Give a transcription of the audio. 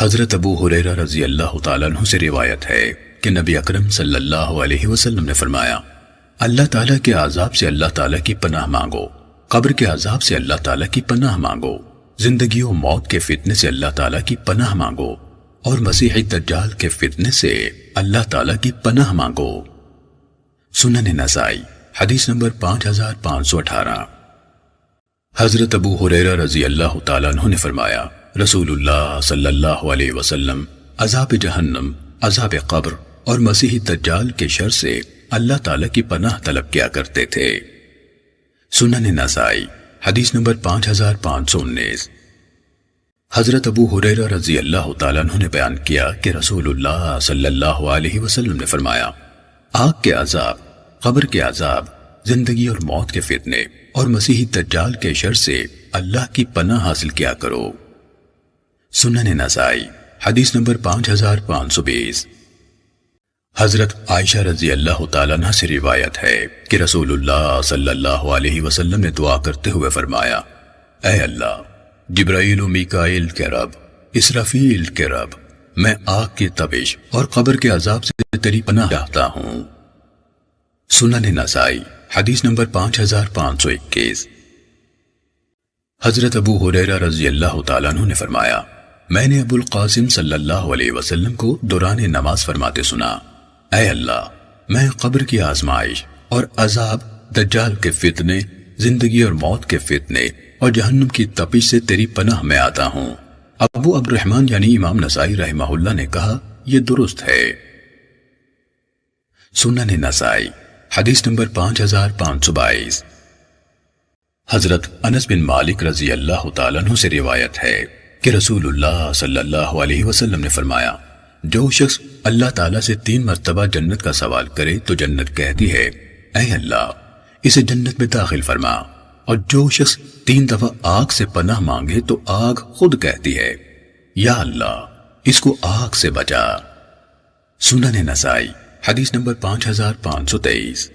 حضرت ابو ہریرہ رضی اللہ تعالیٰ عنہ سے روایت ہے کہ نبی اکرم صلی اللہ علیہ وسلم نے فرمایا، اللہ تعالیٰ کے عذاب سے اللہ تعالیٰ کی پناہ مانگو، قبر کے عذاب سے اللہ تعالیٰ کی پناہ مانگو، زندگی و موت کے فتنے سے اللہ تعالیٰ کی پناہ مانگو، اور مسیح دجال کے فتنے سے اللہ تعالیٰ کی پناہ مانگو۔ سنن نسائی حدیث نمبر 5518۔ حضرت ابو ہریرہ رضی اللہ تعالیٰ عنہ نے فرمایا، رسول اللہ صلی اللہ علیہ وسلم عذاب جہنم، عذاب قبر اور مسیح دجال کے شر سے اللہ تعالیٰ کی پناہ طلب کیا کرتے تھے۔ سنن نسائی حدیث نمبر 5519۔ حضرت ابو ہریرہ رضی اللہ تعالیٰ عنہ نے بیان کیا کہ رسول اللہ صلی اللہ علیہ وسلم نے فرمایا، آگ کے عذاب، قبر کے عذاب، زندگی اور موت کے فتنے اور مسیح دجال کے شر سے اللہ کی پناہ حاصل کیا کرو۔ سنن نسائی حدیث نمبر 5520۔ حضرت عائشہ رضی اللہ تعالیٰ عنہ سے روایت ہے کہ رسول اللہ صلی اللہ علیہ وسلم نے دعا کرتے ہوئے فرمایا، اے اللہ، جبرائیل و میکائیل کے رب، اسرافیل کے رب، میں آگ کی تپش اور قبر کے عذاب سے تیری پناہ چاہتا ہوں۔ سنن نسائی حدیث نمبر 5521۔ حضرت ابو ہریرہ رضی اللہ تعالیٰ عنہ نے فرمایا، میں نے ابو القاسم صلی اللہ علیہ وسلم کو دوران نماز فرماتے سنا، اے اللہ، میں قبر کی آزمائش اور عذاب، دجال کے فتنے، زندگی اور موت کے فتنے اور جہنم کی تپش سے تیری پناہ میں آتا ہوں۔ ابو عبد الرحمن یعنی امام نسائی رحمہ اللہ نے کہا، یہ درست ہے۔ سنن نسائی حدیث نمبر 5522۔ حضرت انس بن مالک رضی اللہ تعالیٰ عنہ سے روایت ہے کہ رسول اللہ صلی اللہ علیہ وسلم نے فرمایا، جو شخص اللہ تعالیٰ سے 3 مرتبہ جنت کا سوال کرے تو جنت کہتی ہے، اے اللہ، اسے جنت میں داخل فرما، اور جو شخص 3 دفعہ آگ سے پناہ مانگے تو آگ خود کہتی ہے، یا اللہ، اس کو آگ سے بچا۔ سنن نسائی حدیث نمبر 5523۔